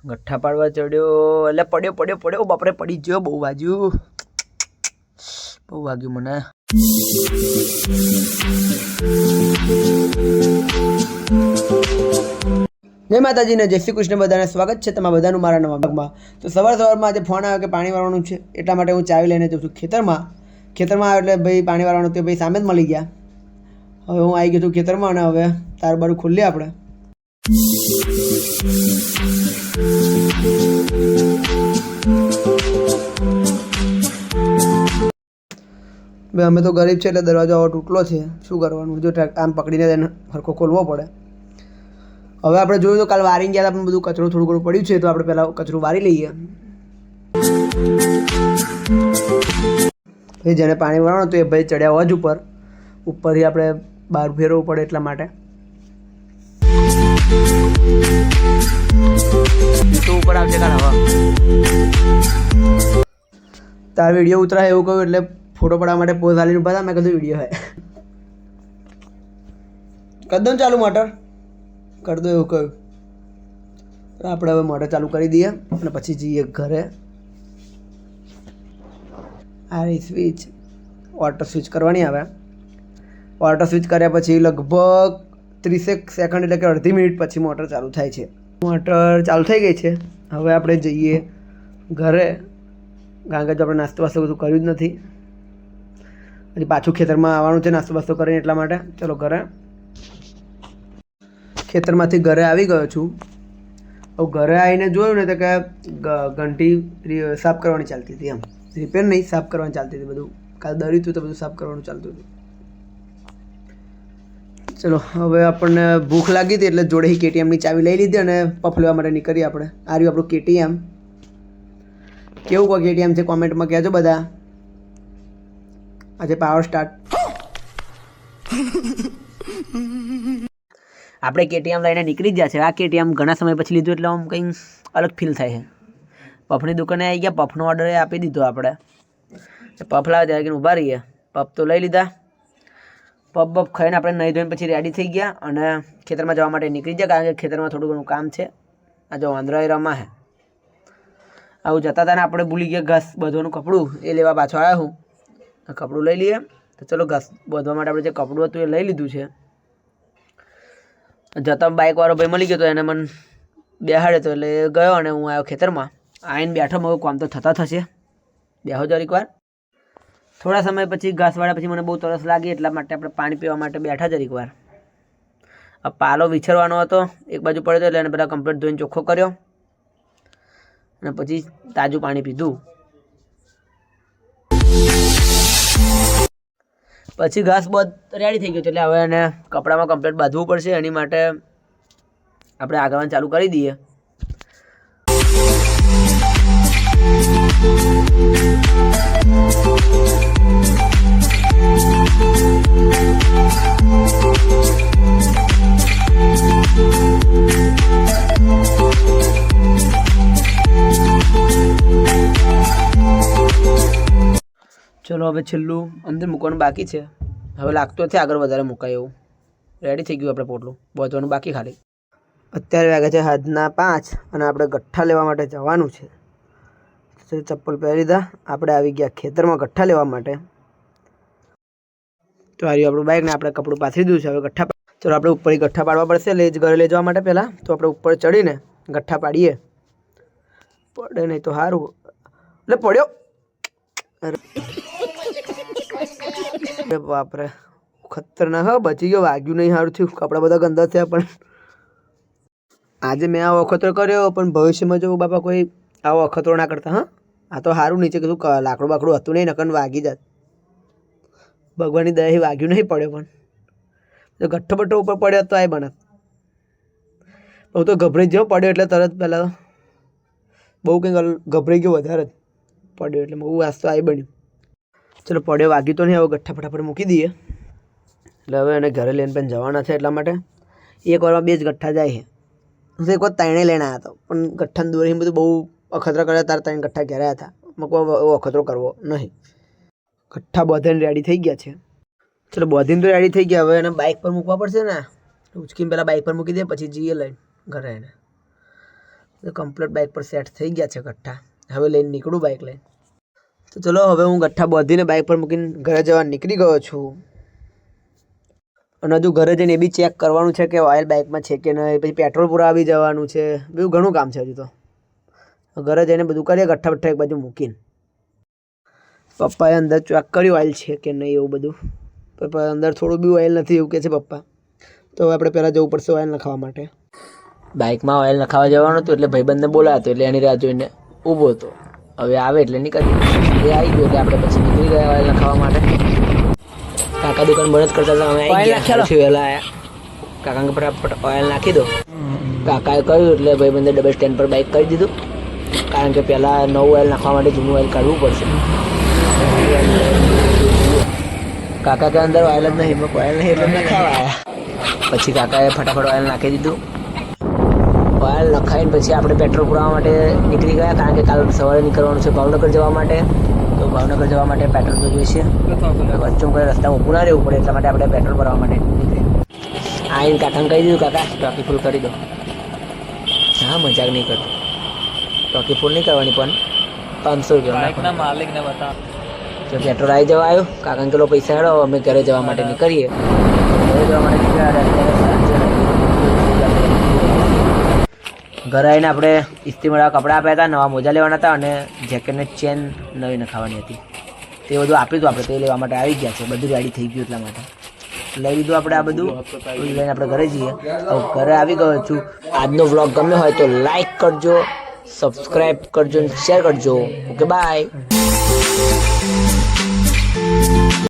ગઠ્ઠા પાડવા ચડ્યો એટલે પડ્યો બાપરે પડી ગયો. બહુ વાગ્યું મને. જય માતાજી ને જય શ્રી કૃષ્ણ. બધાને સ્વાગત છે તમારા બધાનું મારા નવા ભાગમાં. તો સવારમાં આજે ફોન આવ્યો કે પાણી વાળવાનું છે, એટલા માટે હું ચાવી લઈને જઉં છું ખેતરમાં આવ્યો એટલે ભાઈ પાણી વાળવાનું તે ભાઈ સામે જ મળી ગયા. હવે હું આવી ગયો છું ખેતરમાં અને હવે તારું બારું ખોલીએ આપણે. ભાઈ અમે તો ગરીબ છે એટલે દરવાજો આવો તૂટલો છે, શું કરવાનું, જો આમ પકડીને તેને સરખો ખોલવો પડે. હવે આપણે જોયું તો કાલ વારી ગયા હતા પણ બધું કચરું થોડું ઘણું પડ્યું છે, તો આપણે પહેલાં કચરું વારી લઈએ. ભાઈ જેને પાણી વાળવાનું તો એ ભાઈ ચડ્યા હોજ ઉપરથી આપણે બહાર ફેરવવું પડે એટલા માટે. તો ઉપર આવશે કાલ હવા તાર વિડીયો ઉતરાય એવું કહ્યું એટલે ફોટો પાડવા માટે પોઝ હાલીને ઉભા હતા. મેં કીધું વિડીયો હે કરી દઉં ચાલુ મોટર કરી દો એવું કહ્યું. આપણે હવે મોટર ચાલુ કરી દઈએ અને પછી જઈએ ઘરે. આ સ્વિચ વોટર સ્વિચ કરવાની આવે. વોટર સ્વિચ કર્યા પછી લગભગ 30 સેકન્ડ એટલે કે અડધી મિનિટ પછી મોટર ચાલુ થાય છે. મોટર ચાલુ થઈ ગઈ છે. હવે આપણે જઈએ ઘરે, કારણ કે જો આપણે નાસ્તો વાસ્તો બધું કર્યું જ નથી. હજી પાછું ખેતરમાં આવવાનું છે નાસ્તો વાસ્તો કરીને, એટલા માટે. ચલો ઘરે. ખેતરમાંથી ઘરે આવી ગયો છું. હવે ઘરે આવીને જોયું ને તો કે ઘંટી સાફ કરવાની ચાલતી હતી. એમ રિપેર નહીં, સાફ કરવાની ચાલતી હતી. બધું કાલ દર્યું હતું તો બધું સાફ કરવાનું ચાલતું હતું. ચલો હવે આપણને ભૂખ લાગી હતી એટલે જોડે KTMની ચાવી લઈ લીધી અને પફ લેવા માટે નીકળીએ આપણે. આ રહ્યું આપણું KTM. કેવું કોઈ KTM છે કોમેન્ટમાં કહેજો બધા. આજે પાવર સ્ટાર્ટ. આપણે KTM લઈને નીકળી ગયા છે. આ KTM ઘણા સમય પછી લીધું એટલે આમ કંઈ અલગ ફીલ થાય છે. પફની દુકાને આવી ગયા, પફનો ઓર્ડર આપી દીધો આપણે. પફ લાવે ત્યારે ઊભા રહીએ. પફ તો લઈ લીધા. પફ ખાઈને આપણે નહીં ધોઈને પછી રેડી થઈ ગયા અને ખેતરમાં જવા માટે નીકળી ગયા, કારણ કે ખેતરમાં થોડું ઘણું કામ છે. આ જો વાંદરાએ રમા છે. આવું જતા હતા ને આપણે ભૂલી ગયા ઘાસ બાંધવાનું કપડું, એ લેવા પાછો આવ્યો હું. કપડું લઈ લઈએ. તો ચલો ઘાસ બાંધવા માટે આપણે જે કપડું હતું એ લઈ લીધું છે. જતા બાઇકવાળો ભાઈ મળી ગયો તો એને મને બેહાડે તો એટલે ગયો અને હું આવ્યો ખેતરમાં. આવીને બેઠો મારું કામ તો થશે. બેહો જરીક વાર. થોડા સમય પછી ઘાસ વાળ્યા પછી મને બહુ તરસ લાગી, એટલા માટે આપણે પાણી પીવા માટે બેઠા જરીક વાર. આ પાલો વિછરવાનો હતો, એક બાજુ પડ્યો હતો એટલે એને બધા કમ્પ્લીટ ધોઈને ચોખ્ખો કર્યો અને પછી તાજું પાણી પીધું. પછી ઘાસ બધું રેડી થઈ ગયું એટલે હવે એને કપડામાં કમ્પ્લીટ બાંધવું પડશે. એની માટે આપણે આગળવાનું ચાલુ કરી દઈએ. ચલો હવે છેલ્લું અંદર મૂકવાનું બાકી છે. હવે લાગતું નથી આગળ વધારે મુકાય એવું. રેડી થઈ ગયું આપણે પોટલું, બાંધવાનું બાકી ખાલી. અત્યારે વાગે છે 5:30 અને આપણે ગઠ્ઠા લેવા માટે જવાનું છે. ચપ્પલ પહેરી દીધા. આપણે આવી ગયા ખેતરમાં ગઠ્ઠા લેવા માટે. તો આ રહ્યું આપણું બાઇક ને આપણે કપડું પાથરી દીધું છે. હવે ગઠ્ઠા ચલો આપણે ઉપર ગઠ્ઠા પાડવા પડશે ઘરે લઈ જવા માટે. પહેલાં તો આપણે ઉપર ચડીને ગઠ્ઠા પાડીએ. પડે નહીં તો સારું. એટલે પડ્યો. અરે બાપરે ખતરનાક. હા બચી ગયો, વાગ્યું નહીં, સારું થયું. કપડા બધા ગંદા થયા. પણ આજે મેં આવો અખતરો કર્યો, પણ ભવિષ્યમાં જો બાપા કોઈ આવો અખતરો ના કરતા. હા આ તો સારું નીચે કીધું લાકડું બાકડું હતું નહીં, નકર વાગી જાત. ભગવાનની દયાથી વાગ્યું નહીં પડ્યો. પણ જો ગઠ્ઠો બઠ્ઠો ઉપર પડ્યો તો આ બને. હું તો ગભરાઈ ગયો પડ્યો એટલે તરત પહેલાં બહુ કંઈક ગભરાઈ ગયો વધારે જ પડ્યો એટલે બહુ વાસ તો આવી બન્યું. ચલો પડ્યો, વાગ્યું તો નહીં. હવે ગઠ્ઠા ફટાફટ મૂકી દઈએ. એટલે હવે એને ઘરે લઈને પણ જવાના છે, એટલા માટે એક વારમાં 2 જ ગઠ્ઠા જાય છે. હું તો એક વાર 3 લઈને આવ્યા હતો, પણ ગઠ્ઠાને દોરી બધું બહુ અખતરા કર્યા. તાર 3 ગઠ્ઠા ઘેર આવ્યા હતા. મેં કોઈ અખતરો કરવો નહીં. ગઠ્ઠા બાંધીને રેડી થઈ ગયા છે. ચલો બાંધીને તો રેડી થઈ ગયા. હવે એને બાઇક પર મૂકવા પડશે ને. ઉચકીને પહેલાં બાઇક પર મૂકી દે, પછી જઈએ લઈને ઘરે એને. કમ્પ્લીટ બાઇક પર સેટ થઈ ગયા છે ગઠ્ઠા. હવે લઈને નીકળું બાઇક લઈને. તો ચલો હવે હું ગઠ્ઠા બાંધીને બાઇક પર મૂકીને ઘરે જવા નીકળી ગયો છું. અને હજુ ઘરે જઈને એ બી ચેક કરવાનું છે કે ઓઇલ બાઇકમાં છે કે નહીં, પછી પેટ્રોલ પુરાવી જવાનું છે, બધું ઘણું કામ છે હજુ તો. ઘરે જઈને બધું કરીએ, ગઠ્ઠા બઠ્ઠા એક બાજુ મૂકીને. પપ્પાએ અંદર ચેક કર્યું ઓઇલ છે કે નહીં એવું બધું. પપ્પા અંદર થોડું બી ઓઇલ નથી એવું કહે છે પપ્પા. તો હવે આપણે પહેલાં જવું પડશે ઓઇલ નખાવા માટે. બાઇકમાં ઓઇલ નખાવા જવાનું હતું એટલે ભાઈબંધને બોલાવ્યો એટલે એની રાહ જોઈને ઊભો હતો. હવે આવે એટલે નીકળી એ આવી ગયો એટલે આપણે પછી નીકળી ગયા ઓઇલ નખાવા માટે. કાકા દુકાન બંધ જ કરતા હતા, અમે આવી ગયા વહેલા આવ્યા. કાકાને ફટાફટ ઓઇલ નાખી દો. કાકાએ કહ્યું એટલે ભાઈબંધે ડબલ સ્ટેન્ડ પર બાઇક કરી દીધું, કારણ કે પહેલાં નવું ઓઇલ નાખવા માટે જૂનું ઓઇલ કાઢવું પડશે. કાકા કે અંદર ઓઇલ જ નહીં, ઓઇલ નહીં એટલે નખાવા આવ્યા. પછી કાકાએ ફટાફટ ઓઇલ નાખી દીધું. ઓઇલ નખાઈને પછી આપણે પેટ્રોલ પુરાવા માટે નીકળી ગયા, કારણ કે કાલ સવારે નીકળવાનું છે ભાવનગર જવા માટે. તો ભાવનગર જવા માટે પેટ્રોલ તો જોઈશે. વચ્ચે કોઈ રસ્તામાં ઊભું ના રહેવું પડે એટલા માટે આપણે પેટ્રોલ ભરવા માટે નીકળી. આવીને કાકાને કહી દીધું, કાકા ટોકી ફૂલ કરી દો. હા, મજાક નહીં કરતો, ટોકી ફૂલ નહીં કરવાની પણ 500 રૂપિયા માલિકને બતાવ. તો પેટ્રોલ આવી જવા આવ્યો. કાકાને પેલો પૈસા હેડો, અમે ઘરે જવા માટે નીકળીએ. ઘરે જવા માટે ઘરે આવીને આપણે ઇસ્ત્રીવાળા કપડાં આપ્યા હતા, નવા મોજા લેવાના હતા અને જેકેટને ચેન નવી નખાવાની હતી. તે બધું આપ્યું હતું આપણે, તે લેવા માટે આવી ગયા છે. બધું રેડી થઈ ગયું એટલા માટે લઈ લીધું આપણે. આ બધું લઈને આપણે ઘરે જઈએ. હવે ઘરે આવી ગયો છું. આજનો વ્લોગ ગમ્યો હોય તો લાઈક કરજો, સબસ્ક્રાઈબ કરજો અને શેર કરજો. Okay, by.